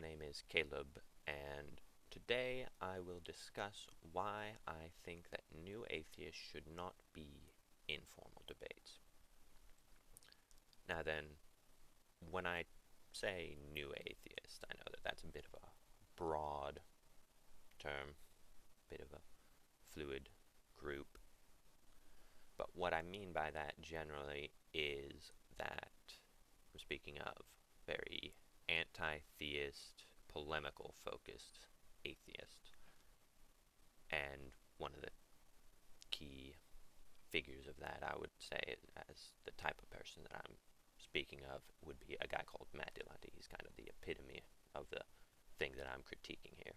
My name is Caleb, and today I will discuss why I think that new atheists should not be in formal debates. Now then, when I say new atheist, I know that that's a bit of a broad term, a bit of a fluid group, but what I mean by that generally is that I'm speaking of very anti-theist, polemical-focused atheists. And one of the key figures of that, I would say, as the type of person that I'm speaking of, would be a guy called Dillahunty. He's kind of the epitome of the thing that I'm critiquing here.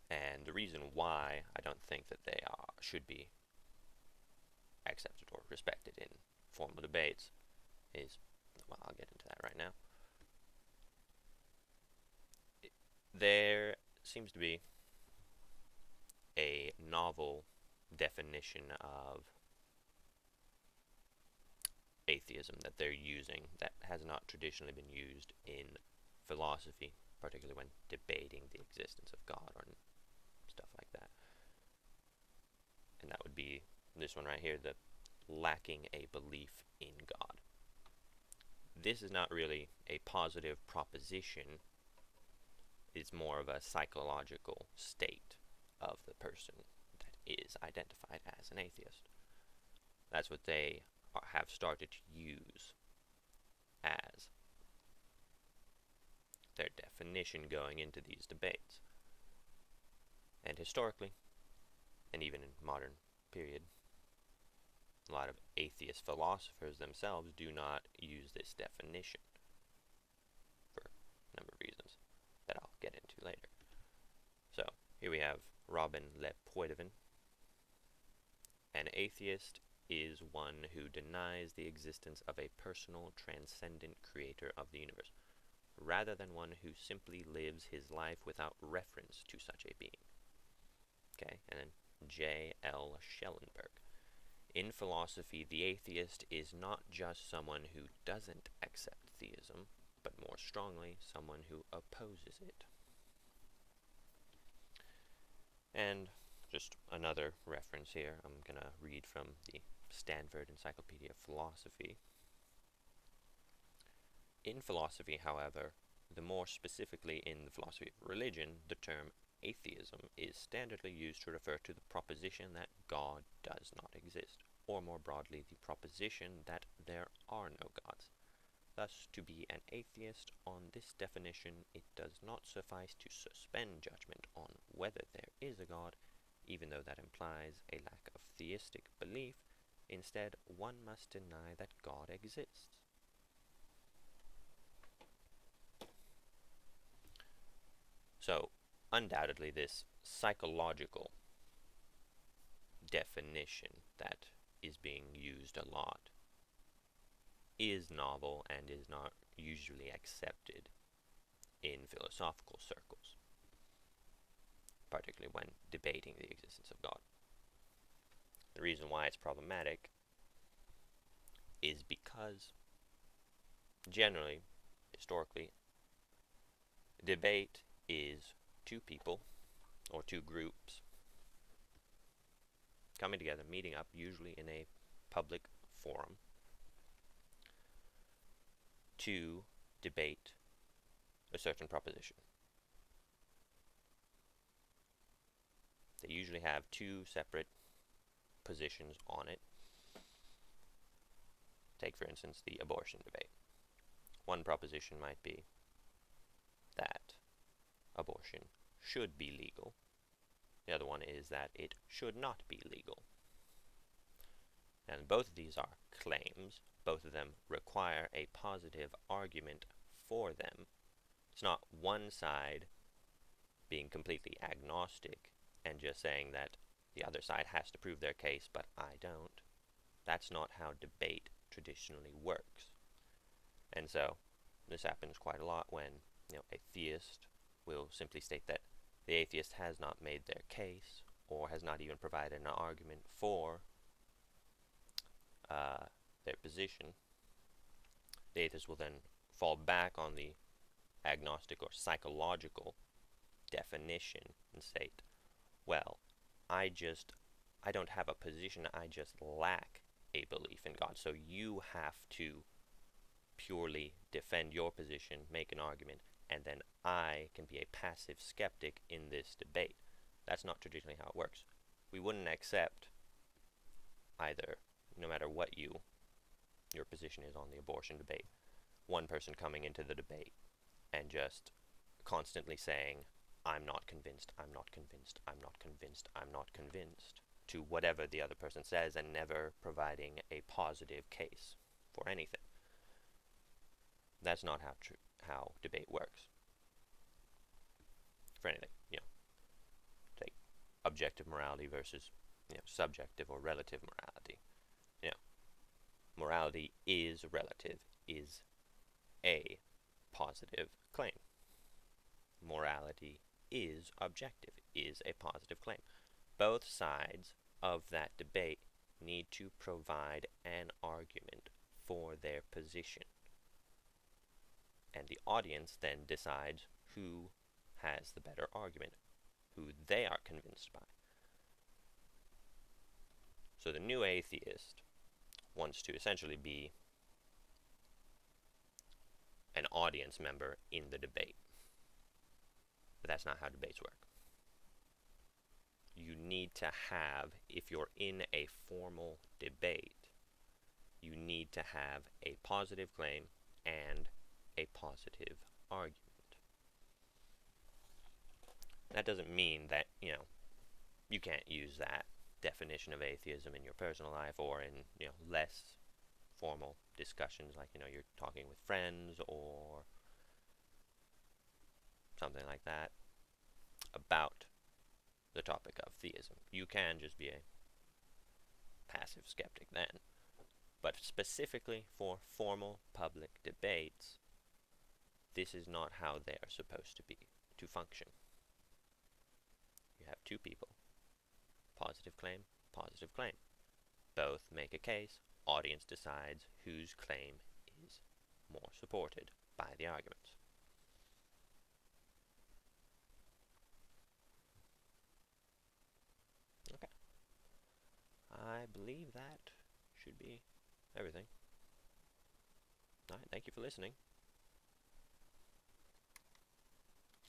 And the reason why I don't think that they should be accepted or respected in formal debates is, well, I'll get into that right now. There seems to be a novel definition of atheism that they're using that has not traditionally been used in philosophy, particularly when debating the existence of God or stuff like that. And that would be this one right here, the lacking a belief in God. This is not really a positive proposition. It's more of a psychological state of the person that is identified as an atheist. That's what they have started to use as their definition going into these debates. And historically, and even in modern period, a lot of atheist philosophers themselves do not use this definition for a number of reasons that I'll get into later. So, here we have Robin Le Poitevin. An atheist is one who denies the existence of a personal, transcendent creator of the universe, rather than one who simply lives his life without reference to such a being. Okay, and then J.L. Schellenberg. In philosophy, the atheist is not just someone who doesn't accept theism, but more strongly, someone who opposes it. And just another reference here, I'm going to read from the Stanford Encyclopedia of Philosophy. In philosophy, however, the more specifically in the philosophy of religion, the term atheism is standardly used to refer to the proposition that God does not exist, or more broadly, the proposition that there are no gods. Thus, to be an atheist on this definition, it does not suffice to suspend judgment on whether there is a God, even though that implies a lack of theistic belief. Instead, one must deny that God exists. So, undoubtedly, this psychological definition that is being used a lot is novel and is not usually accepted in philosophical circles, particularly when debating the existence of God. The reason why it's problematic is because generally, historically, debate is two people or two groups coming together, meeting up, usually in a public forum, to debate a certain proposition. They usually have two separate positions on it. Take, for instance, the abortion debate. One proposition might be that abortion should be legal. The other one is that it should not be legal. And both of these are claims. Both of them require a positive argument for them. It's not one side being completely agnostic and just saying that the other side has to prove their case, but I don't. That's not how debate traditionally works. And so, this happens quite a lot when, a theist will simply state that the atheist has not made their case, or has not even provided an argument for their position. The atheist will then fall back on the agnostic or psychological definition and state, well, I don't have a position, I just lack a belief in God. So you have to purely defend your position, make an argument, and then I can be a passive skeptic in this debate. That's not traditionally how it works. We wouldn't accept either, no matter what your position is on the abortion debate, one person coming into the debate and just constantly saying, I'm not convinced, I'm not convinced, I'm not convinced, I'm not convinced, to whatever the other person says, and never providing a positive case for anything. That's not how debate works. For anything, take objective morality versus, subjective or relative morality. Morality is relative, is a positive claim. Morality is objective, is a positive claim. Both sides of that debate need to provide an argument for their position. And the audience then decides who has the better argument, who they are convinced by. So the new atheist wants to essentially be an audience member in the debate. But that's not how debates work. You need to have, if you're in a formal debate, you need to have a positive claim and a positive argument. That doesn't mean that, you can't use that definition of atheism in your personal life or in, less formal discussions, like, you're talking with friends or something like that about the topic of theism. You can just be a passive skeptic then. But specifically for formal public debates, this is not how they are supposed to function. You have two people, positive claim, positive claim. Both make a case, audience decides whose claim is more supported by the arguments. Okay. I believe that should be everything. Alright, thank you for listening.